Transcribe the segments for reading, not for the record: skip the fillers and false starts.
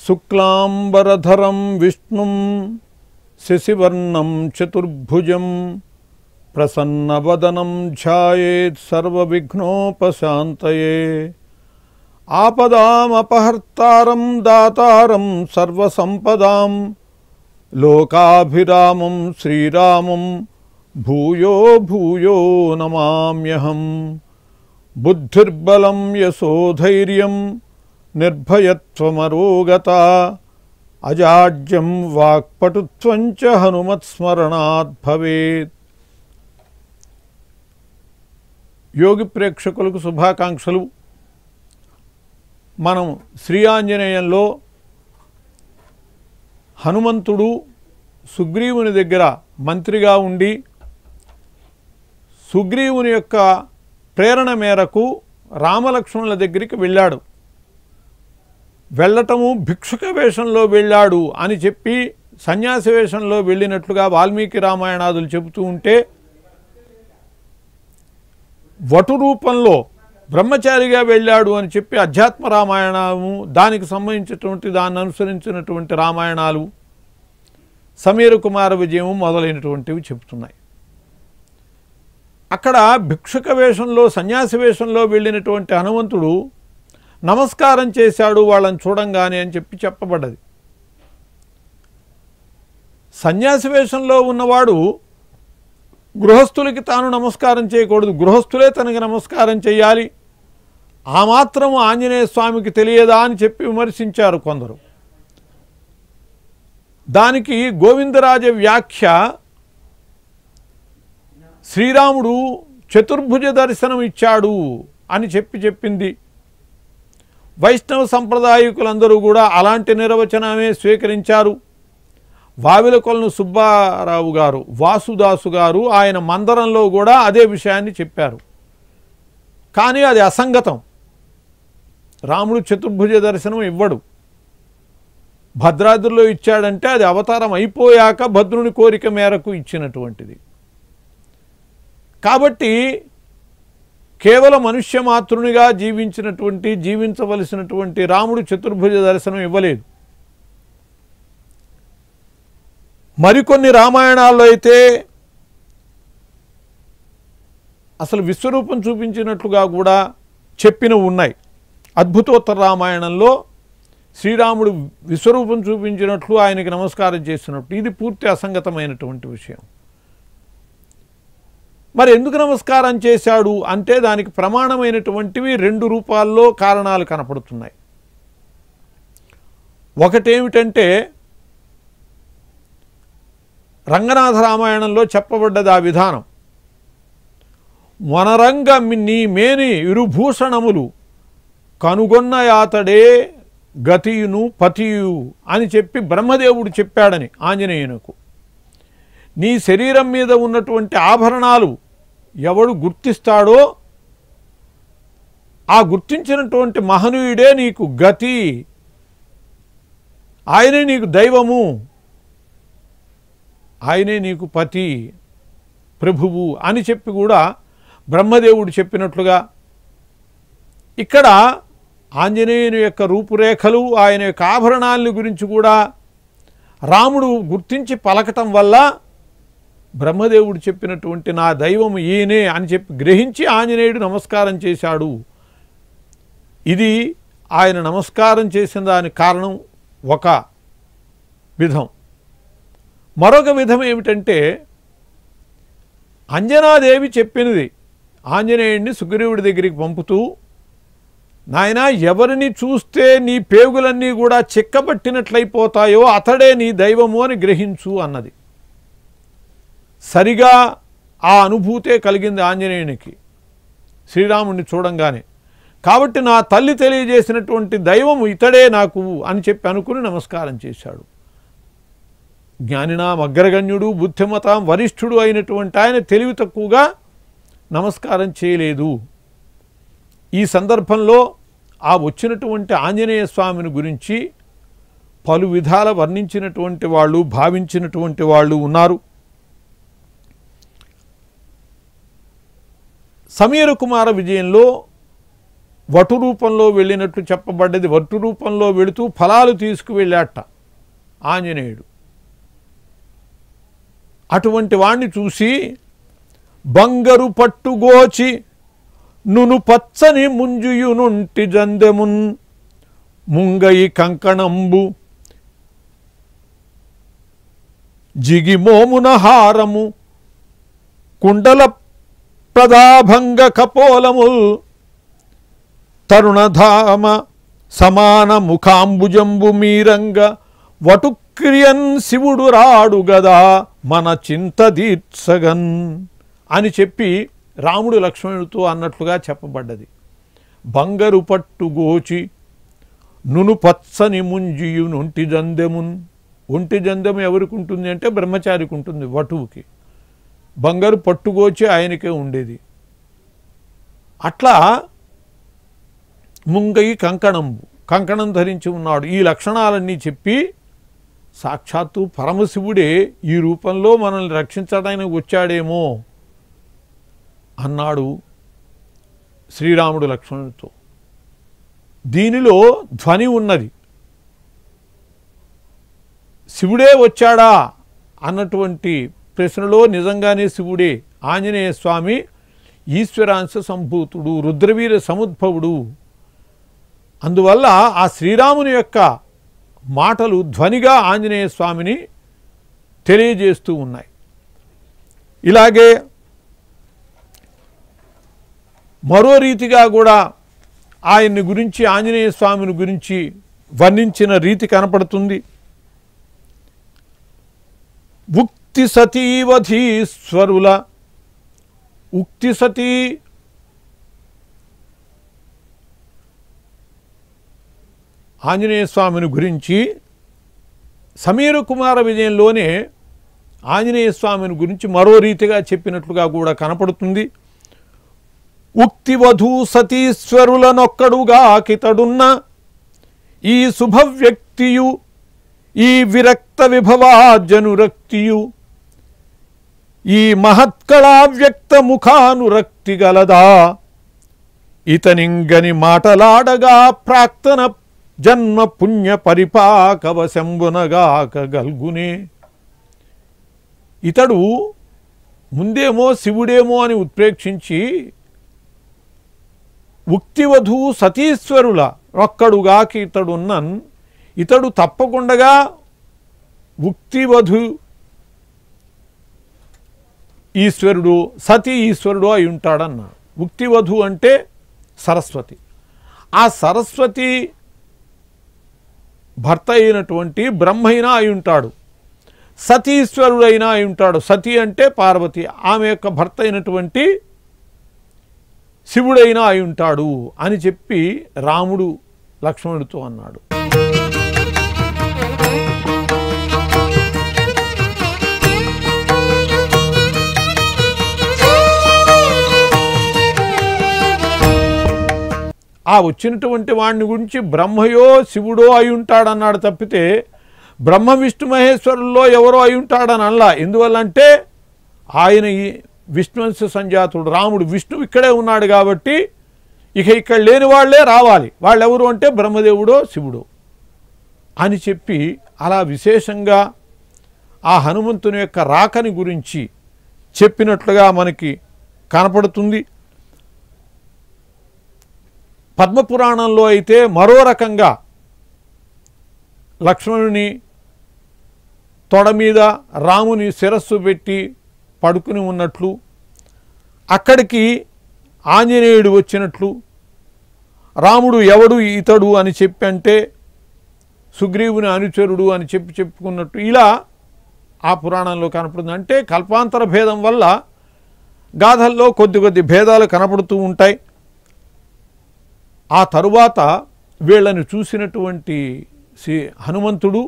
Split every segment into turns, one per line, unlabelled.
శుక్లాంబరధరం విష్ణుం శశివర్ణం చతుర్భుజం ప్రసన్నవదనం ధ్యాయేత్ సర్వవిఘ్నోపశాంతయే ఆపదామపహర్తారం దాతారం సర్వసంపదాం లోకాభిరామం శ్రీరామం భూయో భూయో నమామ్యహం బుద్ధిర్బలం యశోధైర్యం నిర్భయత్వమరోగత అజాడ్యం వాక్పటుత్వం చ హనుమత్స్మరణాత్ భవేత్. యోగి ప్రేక్షకులకు శుభాకాంక్షలు. మనం శ్రీ ఆంజనేయంలో హనుమంతుడు సుగ్రీవుని దగ్గర మంత్రిగా ఉండి సుగ్రీవుని యొక్క ప్రేరణ మేరకు రామలక్ష్మణుల దగ్గరికి వెళ్ళాడు. వెళ్ళటము భిక్షుక వేషంలో వెళ్ళాడు అని చెప్పి సన్యాసి వేషంలో వెళ్ళినట్లుగా వాల్మీకి రామాయణాదులు చెబుతూ ఉంటే, వటు రూపంలో బ్రహ్మచారిగా వెళ్ళాడు అని చెప్పి అధ్యాత్మ రామాయణము, దానికి సంబంధించినటువంటి దాన్ని అనుసరించినటువంటి రామాయణాలు, సమీర కుమార విజయము మొదలైనటువంటివి చెబుతున్నాయి. అక్కడ భిక్షుక వేషంలో సన్యాసి వేషంలో వెళ్ళినటువంటి హనుమంతుడు నమస్కారం చేశాడు వాళ్ళని చూడంగానే అని చెప్పి చెప్పబడ్డది. సన్యాసి వేషంలో ఉన్నవాడు గృహస్థులకి తాను నమస్కారం చేయకూడదు, గృహస్థులే తనకి నమస్కారం చేయాలి. ఆ మాత్రము ఆంజనేయ స్వామికి తెలియదా అని చెప్పి విమర్శించారు కొందరు. దానికి గోవిందరాజ వ్యాఖ్య, శ్రీరాముడు చతుర్భుజ దర్శనం ఇచ్చాడు అని చెప్పింది. వైష్ణవ సంప్రదాయకులందరూ కూడా అలాంటి నిర్వచనమే స్వీకరించారు. వావిలకొలను సుబ్బారావు గారు, వాసుదాసు గారు ఆయన మందరంలో కూడా అదే విషయాన్ని చెప్పారు. కానీ అది అసంగతం. రాముడు చతుర్భుజ దర్శనం ఇవ్వడు. భద్రాద్రిలో ఇచ్చాడంటే అది అవతారం అయిపోయాక భద్రుని కోరిక మేరకు ఇచ్చినటువంటిది. కాబట్టి కేవలం మనుష్య మాతృనిగా జీవించవలసినటువంటి రాముడు చతుర్భుజ దర్శనం ఇవ్వలేదు. మరికొన్ని రామాయణాల్లో అయితే అసలు విశ్వరూపం చూపించినట్లుగా కూడా చెప్పినవి ఉన్నాయి. అద్భుతోత్తర రామాయణంలో శ్రీరాముడు విశ్వరూపం చూపించినట్లు ఆయనకి నమస్కారం చేసినట్టు, ఇది పూర్తి అసంగతమైనటువంటి విషయం. మరి ఎందుకు నమస్కారం చేశాడు అంటే దానికి ప్రమాణమైనటువంటివి రెండు రూపాల్లో కారణాలు కనపడుతున్నాయి. ఒకటేమిటంటే రంగనాథ రామాయణంలో చెప్పబడ్డది ఆ విధానం. వనరంగ నీ మేని ఇరుభూషణములు కనుగొన్న యాతడే గతియును పతియు అని చెప్పి బ్రహ్మదేవుడు చెప్పాడని ఆంజనేయునకు. నీ శరీరం మీద ఉన్నటువంటి ఆభరణాలు ఎవడు గుర్తిస్తాడో ఆ గుర్తించినటువంటి మహనీయుడే నీకు గతి, ఆయనే నీకు దైవము, ఆయనే నీకు పతి ప్రభువు అని చెప్పి కూడా బ్రహ్మదేవుడు చెప్పినట్లుగా ఇక్కడ ఆంజనేయుని యొక్క రూపురేఖలు, ఆయన యొక్క ఆభరణాలని గురించి కూడా రాముడు గుర్తించి పలకటం వల్ల బ్రహ్మదేవుడు చెప్పినటువంటి నా దైవము ఈయనే అని చెప్పి గ్రహించి ఆంజనేయుడు నమస్కారం చేశాడు. ఇది ఆయన నమస్కారం చేసిన దానికి కారణం ఒక విధం. మరొక విధం ఏమిటంటే అంజనాదేవి చెప్పినది ఆంజనేయుడిని సుగ్రీవుడి దగ్గరికి పంపుతూ, నాయనా ఎవరిని చూస్తే నీ పేగులన్నీ కూడా చిక్కబట్టినట్లయిపోతాయో అతడే నీ దైవము అని గ్రహించు అన్నది. సరిగా ఆ అనుభూతే కలిగింది ఆంజనేయునికి శ్రీరాముడిని చూడంగానే. కాబట్టి నా తల్లి తెలియజేసినటువంటి దైవము ఇతడే నాకు అని చెప్పి అనుకుని నమస్కారం చేశాడు. జ్ఞానినాం అగ్రగణ్యుడు బుద్ధిమతాం వరిష్ఠుడు అయినటువంటి ఆయన తెలివి తక్కువగా నమస్కారం చేయలేదు. ఈ సందర్భంలో ఆ వచ్చినటువంటి ఆంజనేయ స్వామిని గురించి పలు విధాల వర్ణించినటువంటి వాళ్ళు, భావించినటువంటి వాళ్ళు ఉన్నారు. సమీర కుమార విజయంలో వటు రూపంలో వెళ్ళినట్లు చెప్పబడ్డది. వటు రూపంలో వెళుతూ ఫలాలు తీసుకువెళ్ళాట ఆంజనేయుడు. అటువంటి వాణ్ణి చూసి బంగరు పట్టుగోచి నును పచ్చని ముంజుయునుంటి జందెమున్ ముంగయి కంకణంబు జిగిమోమున హారము కుండల ప్రదాభంగ కపోలముల్ తరుణధామ సమాన ముఖాంబుజంబు మీరంగ వటుక్రియన్ శివుడు రాడు గదా మన చింత దీర్చగన్ అని చెప్పి రాముడు లక్ష్మణుడితో అన్నట్లుగా చెప్పబడ్డది. బంగరు పట్టుగోచి నును పచ్చని ముంజియును ఒంటి జందెమున్. ఒంటి జందెము ఎవరికి ఉంటుంది అంటే బ్రహ్మచారికి ఉంటుంది, వటువుకి. బంగారు పట్టుగోచి ఆయనకే ఉండేది. అట్లా ముంగయి కంకణంబు, కంకణం ధరించి ఉన్నాడు. ఈ లక్షణాలన్నీ చెప్పి సాక్షాత్తు పరమశివుడే ఈ రూపంలో మనల్ని రక్షించడానికి వచ్చాడేమో అన్నాడు శ్రీరాముడు లక్ష్మణుడితో. దీనిలో ధ్వని ఉన్నది. శివుడే వచ్చాడా అన్నటువంటి ప్రశ్నలో నిజంగానే శివుడే. ఆంజనేయ స్వామి ఈశ్వరాంశ సంభూతుడు, రుద్రవీర సముద్భవుడు. అందువల్ల ఆ శ్రీరాముని యొక్క మాటలు ధ్వనిగా ఆంజనేయ స్వామిని తెలియజేస్తూ ఉన్నాయి. ఇలాగే మరో రీతిగా కూడా ఆయన్ని గురించి, ఆంజనేయ స్వామిని గురించి వర్ణించిన రీతి కనపడుతుంది. ఉక్తి సతీవధీశ్వరుల, ఉక్తి సతీ ఆంజనేయ స్వామిని గురించి సమీర కుమార విజయంలోనే ఆంజనేయ స్వామిని గురించి మరో రీతిగా చెప్పినట్లుగా కూడా కనపడుతుంది. ఉక్తివధూ సతీశ్వరులనొక్కడుగా కితడున్న ఈ శుభవ్యక్తియు ఈ విరక్త విభవాజనురక్తియు ఈ మహత్కళావ్యక్త ముఖానురక్తి గలదా ఇతనింగని మాటలాడగా ప్రాక్తన జన్మ పుణ్య పరిపాకవశంబునగాక గల్గునే. ఇతడు ముందేమో శివుడేమో అని ఉత్ప్రేక్షించి ఉక్తివధూ సతీశ్వరుల ఒక్కడుగాక ఇతడున్నన్, ఇతడు తప్పకుండా ఉక్తివధు ఈశ్వరుడు, సతీ ఈశ్వరుడు అయి ఉంటాడన్నాడు. ఉక్తివధు అంటే సరస్వతి. ఆ సరస్వతి భర్త అయినటువంటి బ్రహ్మైనా అయి ఉంటాడు, సతీశ్వరుడైనా అయి ఉంటాడు. సతీ అంటే పార్వతి, ఆమె యొక్క భర్త అయినటువంటి శివుడైనా అయి ఉంటాడు అని చెప్పి రాముడు లక్ష్మణుడితో అన్నాడు. ఆ వచ్చినటువంటి వాడిని గురించి బ్రహ్మయో శివుడో అయి ఉంటాడన్నాడు తప్పితే బ్రహ్మ విష్ణు మహేశ్వరుల్లో ఎవరో అయి ఉంటాడని అనలా. ఎందువల్లంటే ఆయన ఈ విష్ణువంశ సంజాతుడు రాముడు, విష్ణువు ఇక్కడే ఉన్నాడు కాబట్టి ఇక ఇక్కడ లేని వాళ్లే రావాలి. వాళ్ళెవరు అంటే బ్రహ్మదేవుడో శివుడో అని చెప్పి అలా విశేషంగా ఆ హనుమంతుని యొక్క రాకని గురించి చెప్పినట్లుగా మనకి కనపడుతుంది. పద్మపురాణంలో అయితే మరో రకంగా లక్ష్మణుని తొడ మీద రాముని శిరస్సు పెట్టి పడుకుని ఉన్నట్లు, అక్కడికి ఆంజనేయుడు వచ్చినట్లు, రాముడు ఎవడు ఇతడు అని చెప్పి అంటే సుగ్రీవుని అనుచరుడు అని చెప్పుకున్నట్టు ఇలా ఆ పురాణంలో కనపడుతుంది. అంటే కల్పాంతర భేదం వల్ల గాథల్లో కొద్ది భేదాలు కనపడుతూ ఉంటాయి. ఆ తరువాత వీళ్ళని చూసినటువంటి శ్రీ హనుమంతుడు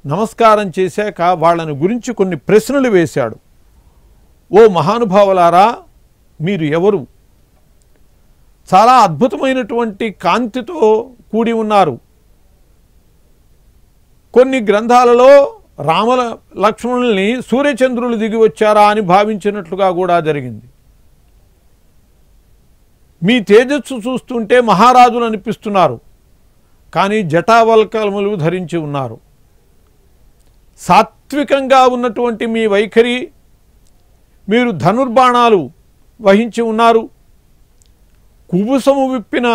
నమస్కారం చేశాక వాళ్ళని గురించి కొన్ని ప్రశ్నలు వేశాడు. ఓ మహానుభావులారా, మీరు ఎవరు? చాలా అద్భుతమైనటువంటి కాంతితో కూడి ఉన్నారు. కొన్ని గ్రంథాలలో రామ లక్ష్మణుల్ని సూర్యచంద్రులు దిగి వచ్చారా అని భావించినట్లుగా కూడా జరిగింది. మీ తేజస్సు చూస్తుంటే మహారాజులు అనిపిస్తున్నారు, కానీ జటావల్కలములు ధరించి ఉన్నారు. సాత్వికంగా ఉన్నటువంటి మీ వైఖరి, మీరు ధనుర్బాణాలు వహించి ఉన్నారు, కుబుసము విప్పిన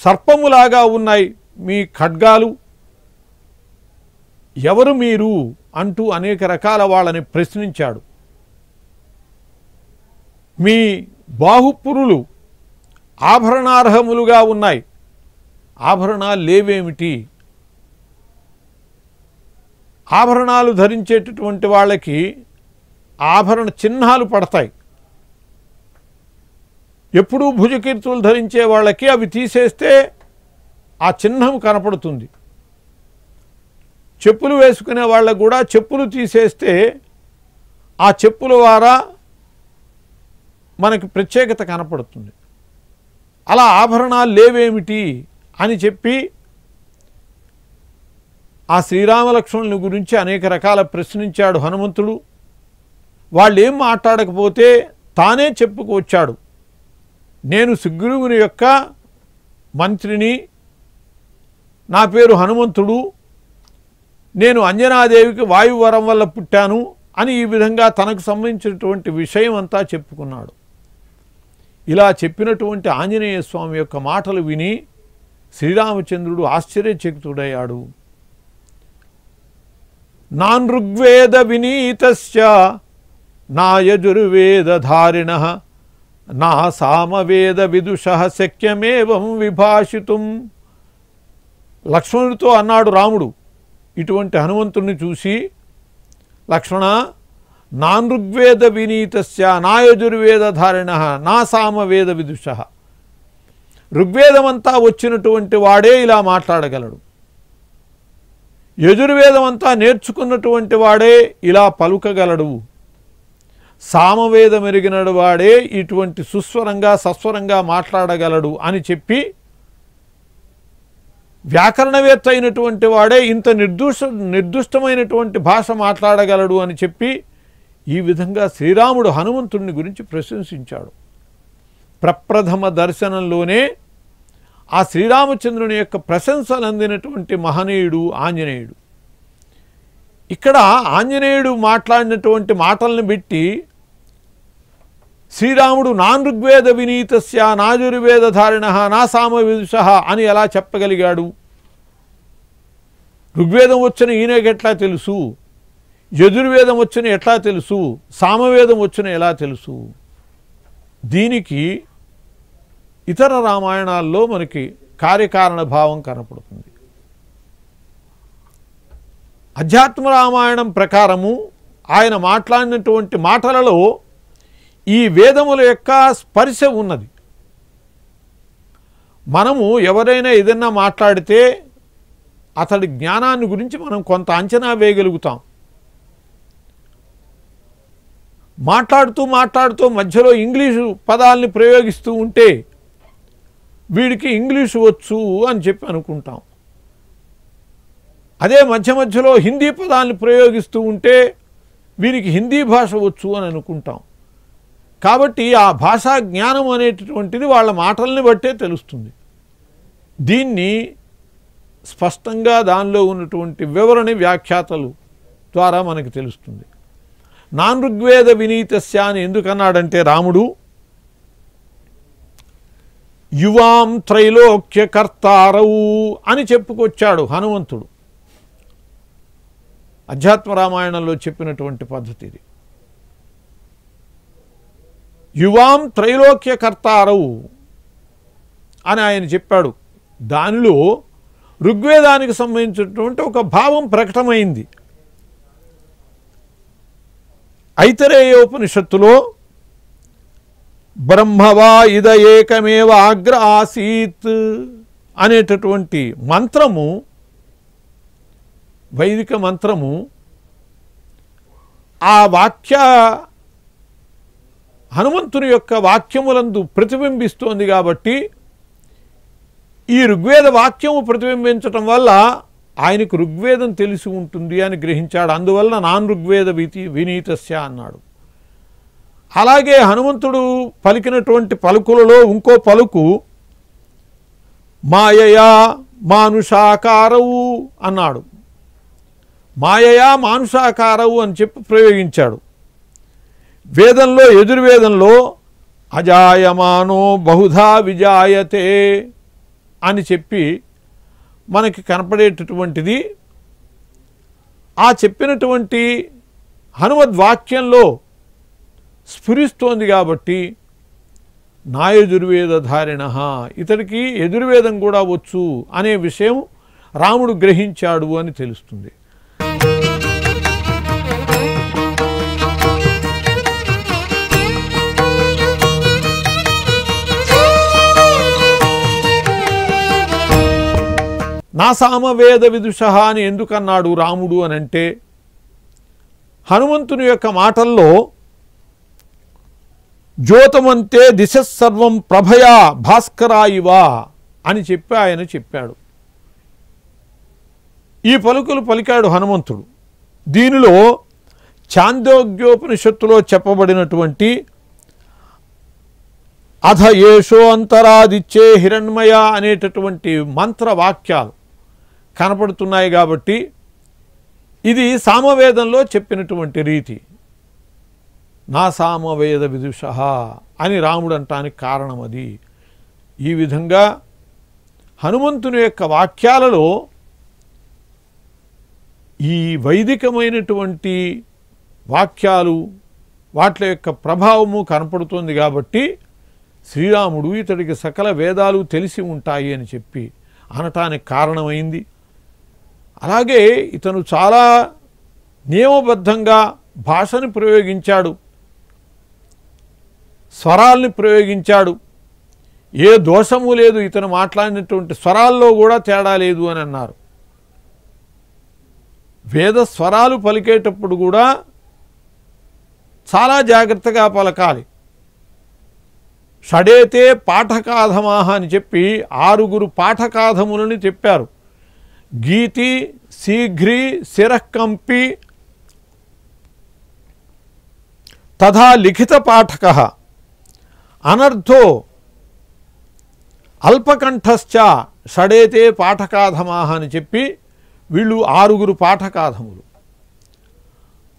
సర్పములాగా ఉన్నాయి మీ ఖడ్గాలు. ఎవరు మీరు అంటూ అనేక రకాల వాళ్ళని ప్రశ్నించాడు. మీ బాహుపురులు ఆభరణార్హములుగా ఉన్నాయి, ఆభరణాలు లేవేమిటి? ఆభరణాలు ధరించేటటువంటి వాళ్ళకి ఆభరణ చిహ్నాలు పడతాయి. ఎప్పుడూ భుజకీర్తులు ధరించే వాళ్ళకి అవి తీసేస్తే ఆ చిహ్నం కనపడుతుంది. చెప్పులు వేసుకునే వాళ్ళకు కూడా చెప్పులు తీసేస్తే ఆ చెప్పుల ద్వారా మనకి ప్రత్యేకత కనపడుతుంది. అలా ఆభరణాలు లేవేమిటి అని చెప్పి ఆ శ్రీరామలక్ష్మణుల గురించి అనేక రకాల ప్రశ్నించాడు హనుమంతుడు. వాళ్ళు ఏం మాట్లాడకపోతే తానే చెప్పుకు వచ్చాడు, నేను సుగ్రీవుని యొక్క మంత్రిని, నా పేరు హనుమంతుడు, నేను అంజనాదేవికి వాయువరం వల్ల పుట్టాను అని ఈ విధంగా తనకు సంబంధించినటువంటి విషయం అంతా చెప్పుకున్నాడు. ఇలా చెప్పినటువంటి ఆంజనేయ స్వామి యొక్క మాటలు విని శ్రీరామచంద్రుడు ఆశ్చర్యచకితుడయ్యాడు. నానృగ్వేద వినీతస్య నా యజుర్వేదధారిణః నా సామవేద విదుషః శక్యమేవం విభాషితుం. లక్ష్మణుడితో అన్నాడు రాముడు ఇటువంటి హనుమంతుడిని చూసి, లక్ష్మణ, నానృగ్వేద వినీతస్య నా యజుర్వేదధారిణః నా సామవేద విదుషః. ఋగ్వేదమంతా వచ్చినటువంటి వాడే ఇలా మాట్లాడగలడు, యజుర్వేదమంతా నేర్చుకున్నటువంటి వాడే ఇలా పలుకగలడు, సామవేదం ఎరిగినడు వాడే ఇటువంటి సుస్వరంగా సస్వరంగా మాట్లాడగలడు అని చెప్పి, వ్యాకరణవేత్త అయినటువంటి వాడే ఇంత నిర్దుష్టమైనటువంటి భాష మాట్లాడగలడు అని చెప్పి ఈ విధంగా శ్రీరాముడు హనుమంతుడిని గురించి ప్రశంసించాడు. ప్రప్రథమ దర్శనంలోనే ఆ శ్రీరామచంద్రుని యొక్క ప్రశంసలు అందినటువంటి మహనీయుడు ఆంజనేయుడు. ఇక్కడ ఆంజనేయుడు మాట్లాడినటువంటి మాటలను బట్టి శ్రీరాముడు నానృగ్వేద వినీతస్య నాజుర్వేదధారిణః నా సామవిదుషః అని ఎలా చెప్పగలిగాడు? ఋగ్వేదం వచ్చిన ఈయనకి ఎట్లా తెలుసు? యజుర్వేదం వచ్చిన ఎట్లా తెలుసు? సామవేదం వచ్చిన ఎలా తెలుసు? దీనికి ఇతర రామాయణాల్లో మనకి కార్యకారణ భావం కనపడుతుంది. అధ్యాత్మ రామాయణం ప్రకారము ఆయన మాట్లాడినటువంటి మాటలలో ఈ వేదముల యొక్క స్పర్శ ఉన్నది. మనము ఎవరైనా ఏదైనా మాట్లాడితే అతడి జ్ఞానాన్ని గురించి మనం కొంత అంచనా వేయగలుగుతాం. మాట్లాడుతూ మధ్యలో ఇంగ్లీషు పదాలని ప్రయోగిస్తూ ఉంటే వీడికి ఇంగ్లీషు వచ్చు అని చెప్పి అనుకుంటాం. అదే మధ్యలో హిందీ పదాలను ప్రయోగిస్తూ ఉంటే వీరికి హిందీ భాష వచ్చు అని అనుకుంటాం. కాబట్టి ఆ భాషా జ్ఞానం అనేటటువంటిది వాళ్ళ మాటల్ని బట్టే తెలుస్తుంది. దీన్ని స్పష్టంగా దానిలో ఉన్నటువంటి వివరణ వ్యాఖ్యాతలు ద్వారా మనకు తెలుస్తుంది. నానృగ్వేద వినీతస్య అని ఎందుకన్నాడంటే రాముడు, యువాం త్రైలోక్య కర్తారవు అని చెప్పుకొచ్చాడు హనుమంతుడు. అధ్యాత్మ రామాయణంలో చెప్పినటువంటి పద్ధతి ఇది. యువాం త్రైలోక్య కర్తారవు అని ఆయన చెప్పాడు. దానిలో ఋగ్వేదానికి సంబంధించినటువంటి ఒక భావం ప్రకటమైంది. ఐతరేయోపనిషత్తులో బ్రహ్మవా ఇద ఏకమేవ అగ్ర ఆసీత్ అనేటటువంటి మంత్రము, వైదిక మంత్రము, ఆ వాక్య హనుమంతుని యొక్క వాక్యములందు ప్రతిబింబిస్తోంది. కాబట్టి ఈ ఋగ్వేద వాక్యము ప్రతిబింబించటం వల్ల ఆయనకు ఋగ్వేదం తెలిసి ఉంటుంది అని గ్రహించాడు. అందువల్ల నాన్ ఋగ్వేద వినీతస్య అన్నాడు. అలాగే హనుమంతుడు పలికినటువంటి పలుకులలో ఇంకో పలుకు మాయయా మానుషాకారవు అన్నాడు. మాయయా మానుషాకారవు అని చెప్పి ప్రయోగించాడు. వేదంలో యజుర్వేదంలో అజాయమానో బహుధా విజాయతే అని చెప్పి మనకి కనపడేటటువంటిది ఆ చెప్పినటువంటి హనుమద్వాక్యంలో స్ఫురిస్తోంది. కాబట్టి నా యజుర్వేదధారిణ, ఇతడికి యజుర్వేదం కూడా వచ్చు అనే విషయం రాముడు గ్రహించాడు అని తెలుస్తుంది. నా సామవేద విదుష అని ఎందుకన్నాడు రాముడు అని అంటే, హనుమంతుని యొక్క మాటల్లో జ్యోతమంతే దిశ సర్వం ప్రభయా భాస్కరాయివా అని చెప్పి ఆయన చెప్పాడు. ఈ పలుకులు పలికాడు హనుమంతుడు. దీనిలో ఛాందోగ్యోపనిషత్తులో చెప్పబడినటువంటి అథ ఏషో అంతరాదిచ్చే హిరణ్మయ అనేటటువంటి మంత్రవాక్యాలు కనపడుతున్నాయి. కాబట్టి ఇది సామవేదంలో చెప్పినటువంటి రీతి. నా సామవేద విదుష అని రాముడు అంటానికి కారణం అది. ఈ విధంగా హనుమంతుని యొక్క వాక్యాలలో ఈ వైదికమైనటువంటి వాక్యాలు వాటి యొక్క ప్రభావము కనపడుతుంది. కాబట్టి శ్రీరాముడు ఇతడికి సకల వేదాలు తెలిసి ఉంటాయి అని చెప్పి అనటానికి కారణమైంది. అలాగే ఇతను చాలా నియమబద్ధంగా భాషని ప్రయోగించాడు, స్వరాల్ని ప్రయోగించాడు. ఏ దోషము లేదు, ఇతను మాట్లాడినటువంటి స్వరాల్లో కూడా తేడా లేదు అని అన్నారు. వేద స్వరాలు పలికేటప్పుడు కూడా చాలా జాగ్రత్తగా పలకాలి. షడేతే పాఠకాధమాహ అని చెప్పి 6 పాఠకాధములని చెప్పారు. గీతి, శీఘ్రి, శిరఃకంపి, తథా లిఖిత పాఠక, అనర్థో, అల్పకంఠశ్చ షడేతే పాఠకాధమాహ అని చెప్పి వీళ్ళు 6 పాఠకాధములు.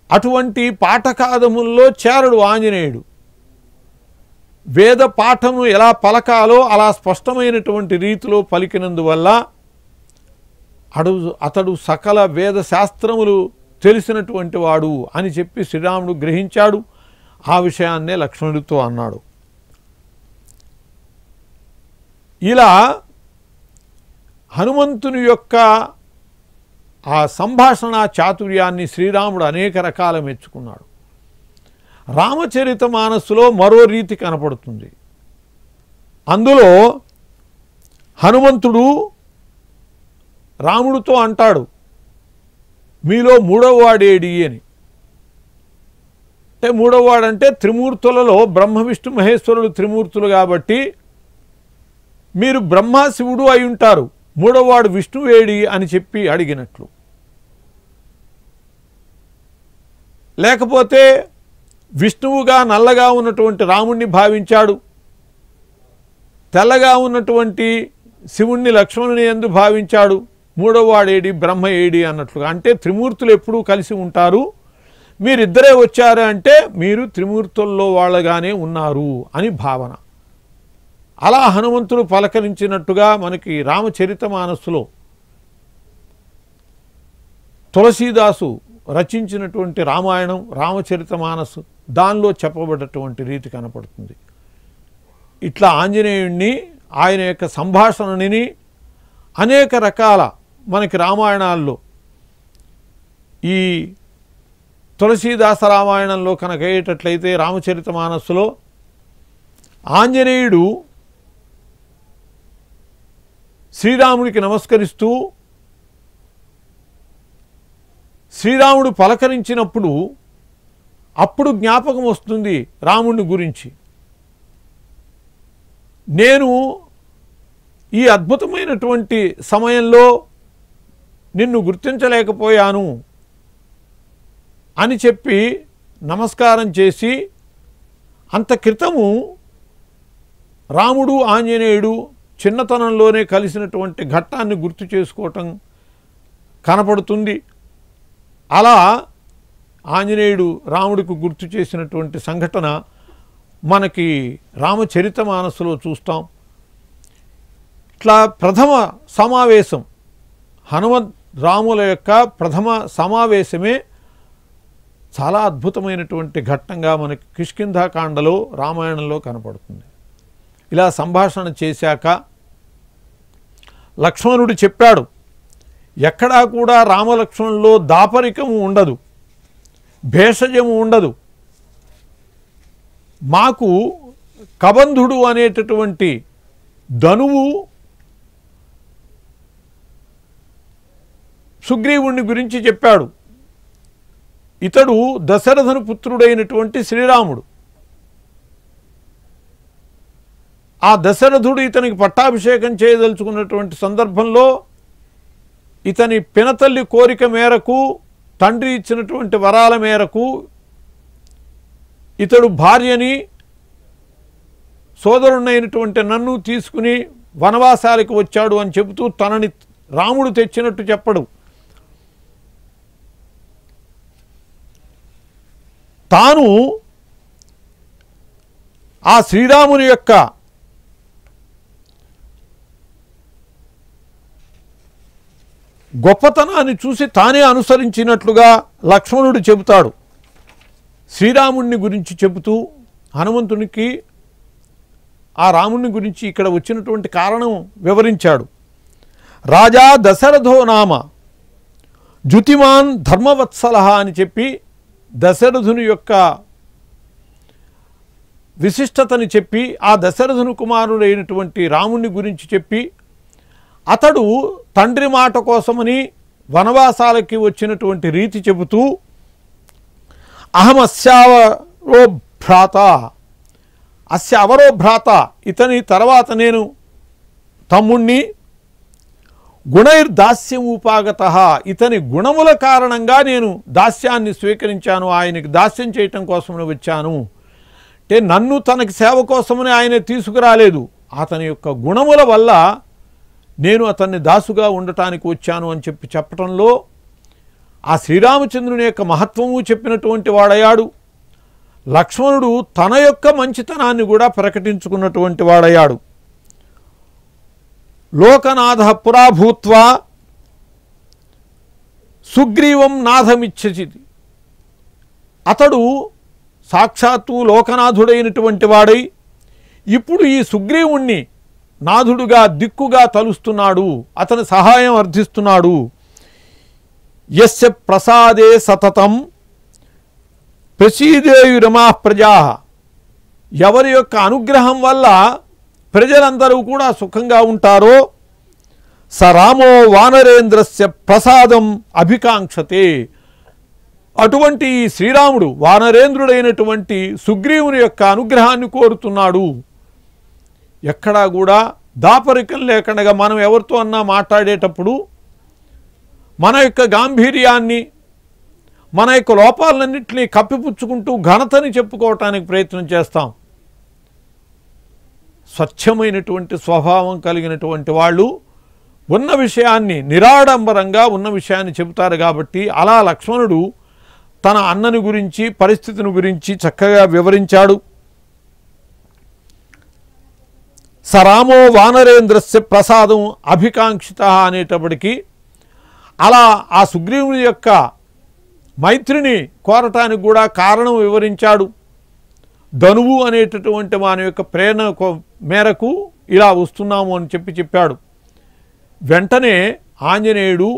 అటువంటి పాఠకాధముల్లో చేరడు ఆంజనేయుడు. వేద పాఠము ఎలా పలకాలో అలా స్పష్టమైనటువంటి రీతిలో పలికినందువల్ల అతడు సకల వేద శాస్త్రములు తెలిసినటువంటి వాడు అని చెప్పి శ్రీరాముడు గ్రహించాడు. ఆ విషయాన్నే లక్ష్మణుడితో అన్నాడు. ఇలా హనుమంతుని యొక్క ఆ సంభాషణ చాతుర్యాన్ని శ్రీరాముడు అనేక రకాల మెచ్చుకున్నాడు. రామచరితమానస్సులో మరో రీతి కనపడుతుంది. అందులో హనుమంతుడు రాముడితో అంటాడు, మీలో మూడవవాడేడి అని. అంటే మూడవవాడంటే త్రిమూర్తులలో బ్రహ్మ విష్ణు మహేశ్వరులు త్రిమూర్తులు కాబట్టి మీరు బ్రహ్మ శివుడు అయి ఉంటారు, మూడవవాడు విష్ణువేడి అని చెప్పి అడిగినట్లు. లేకపోతే విష్ణువుగా నల్లగా ఉన్నటువంటి రాముణ్ణి భావించాడు, తెల్లగా ఉన్నటువంటి శివుణ్ణి లక్ష్మణుని యందు భావించాడు, మూడవవాడేడి బ్రహ్మ ఏడి అన్నట్లుగా. అంటే త్రిమూర్తులు ఎప్పుడూ కలిసి ఉంటారు, మీరిద్దరే వచ్చారు అంటే మీరు త్రిమూర్తుల్లో వాళ్ళగానే ఉన్నారు అని భావన. అలా హనుమంతుడు పలకరించినట్టుగా మనకి రామచరితమానస్సులో తులసీదాసు రచించినటువంటి రామాయణం రామచరితమానస్సు దానిలో చెప్పబడ్డటువంటి రీతి కనపడుతుంది. ఇట్లా ఆంజనేయుణ్ణి ఆయన యొక్క సంభాషణని అనేక రకాల మనకి రామాయణాల్లో ఈ తులసీదాస రామాయణంలో కనుక అయ్యేటట్లయితే రామచరితమానస్సులో ఆంజనేయుడు శ్రీరాముడికి నమస్కరిస్తూ శ్రీరాముడు పలకరించినప్పుడు అప్పుడు జ్ఞాపకం వస్తుంది రాముడిని గురించి. నేను ఈ అద్భుతమైనటువంటి సమయంలో నిన్ను గుర్తించలేకపోయాను అని చెప్పి నమస్కారం చేసి అంత క్రితము రాముడు ఆంజనేయుడు చిన్నతనంలోనే కలిసినటువంటి ఘట్టాన్ని గుర్తు చేసుకోవటం కనపడుతుంది. అలా ఆంజనేయుడు రాముడికి గుర్తు చేసినటువంటి సంఘటన మనకి రామచరితమానసులో చూస్తాం. ఇట్లా ప్రథమ సమావేశం హనుమద్ రాముల యొక్క ప్రథమ సమావేశమే చాలా అద్భుతమైనటువంటి ఘట్టంగా మనకి కిష్కింధాకాండలో రామాయణంలో కనపడుతుంది. ఇలా సంభాషణ చేశాక లక్ష్మణుడు చెప్పాడు, ఎక్కడా కూడా రామలక్ష్మణుల్లో దాపరికము ఉండదు, భేషజము ఉండదు. మాకు కబంధుడు అనేటటువంటి ధనువు సుగ్రీవుణ్ణి గురించి చెప్పాడు. ఇతడు దశరథను పుత్రుడైనటువంటి శ్రీరాముడు. ఆ దశరథుడు ఇతనికి పట్టాభిషేకం చేయదలుచుకున్నటువంటి సందర్భంలో ఇతని పినతల్లి కోరిక మేరకు, తండ్రి ఇచ్చినటువంటి వరాల మేరకు ఇతడు భార్యని సోదరుణ్ణైనటువంటి నన్ను తీసుకుని వనవాసాలకు వచ్చాడు అని చెబుతూ తనని రాముడు తెచ్చినట్టు చెప్పడు. తాను ఆ శ్రీరాముని యొక్క గొప్పతనాన్ని చూసి తానే అనుసరించినట్లుగా లక్ష్మణుడు చెబుతాడు. శ్రీరాముడిని గురించి చెబుతూ హనుమంతునికి ఆ రాముని గురించి ఇక్కడ వచ్చినటువంటి కారణం వివరించాడు. రాజా దశరథో నామ జుతిమాన్ ధర్మవత్సలహ అని చెప్పి దశరథుని యొక్క విశిష్టతని చెప్పి ఆ దశరథుని కుమారుడైనటువంటి రాముని గురించి చెప్పి అతడు తండ్రి మాట కోసమని వనవాసాలకి వచ్చినటువంటి రీతి చెబుతూ అహమస్యావరో భ్రాత అస్య అవరో భ్రాత, ఇతని తర్వాత నేను తమ్ముణ్ణి, గుణైర్దాస్యముపాగత, ఇతని గుణముల కారణంగా నేను దాస్యాన్ని స్వీకరించాను, ఆయనకి దాస్యం చేయటం కోసమని వచ్చాను. అంటే నన్ను తనకి సేవ కోసమని ఆయన తీసుకురాలేదు, అతని యొక్క గుణముల వల్ల నేను అతన్ని దాసుగా ఉండటానికి వచ్చాను అని చెప్పటంలో ఆ శ్రీరామచంద్రుని యొక్క మహత్వము చెప్పినటువంటి వాడయ్యాడు. లక్ష్మణుడు తన యొక్క మంచితనాన్ని కూడా ప్రకటించుకున్నటువంటి వాడయ్యాడు. లోకనాథ పురాభూత్వా సుగ్రీవం నాథమిచ్చచి, అతడు సాక్షాత్తు లోకనాథుడైనటువంటి వాడై ఇప్పుడు ఈ సుగ్రీవుణ్ణి నాథుడుగా దిక్కుగా తలుస్తున్నాడు, అతని సహాయం అర్థిస్తున్నాడు. యస్య ప్రసాదే సతతం ప్రసీదేయురమా ప్రజా, ఎవరి యొక్క అనుగ్రహం వల్ల ప్రజలందరూ కూడా సుఖంగా ఉంటారో స రామో వానరేంద్రస్య ప్రసాదం అభికాంక్షతే, అటువంటి శ్రీరాముడు వానరేంద్రుడైనటువంటి సుగ్రీవుని యొక్క అనుగ్రహాన్ని కోరుతున్నాడు. ఎక్కడా కూడా దాపరికం లేకుండా మనం ఎవరితో అన్నా మాట్లాడేటప్పుడు మన యొక్క గాంభీర్యాన్ని, మన యొక్క లోపాలన్నింటినీ కప్పిపుచ్చుకుంటూ ఘనతని చెప్పుకోవటానికి ప్రయత్నం చేస్తాం. స్వచ్ఛమైనటువంటి స్వభావం కలిగినటువంటి వాళ్ళు ఉన్న విషయాన్ని నిరాడంబరంగా ఉన్న విషయాన్ని చెబుతారు. కాబట్టి అలా లక్ష్మణుడు తన అన్నని గురించి, పరిస్థితిని గురించి చక్కగా వివరించాడు. సరామో వానరేంద్రస్య ప్రసాదం అభికాంక్షిత అనేటప్పటికీ అలా ఆ సుగ్రీవుని యొక్క మైత్రిని కోరటానికి కూడా కారణం వివరించాడు. ధనువు అనేటటువంటి మన యొక్క ప్రేరణ మేరకు ఇలా వస్తున్నాము అని చెప్పాడు. వెంటనే ఆంజనేయుడు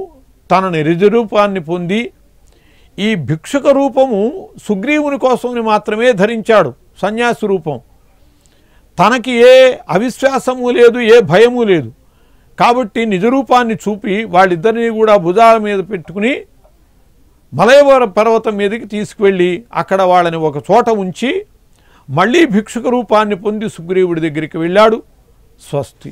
తన నిజ రూపాన్ని పొంది ఈ భిక్షుక రూపము సుగ్రీవుని కోసమని మాత్రమే ధరించాడు, సన్యాసి రూపం. తనకి ఏ అవిశ్వాసము లేదు, ఏ భయము లేదు. కాబట్టి నిజరూపాన్ని చూపి వాళ్ళిద్దరినీ కూడా భుజాల మీద పెట్టుకుని మలయవర పర్వతం మీదకి తీసుకువెళ్ళి అక్కడ వాళ్ళని ఒక చోట ఉంచి మళ్ళీ భిక్షుక రూపాన్ని పొంది సుగ్రీవుడి దగ్గరికి వెళ్ళాడు. స్వస్తి.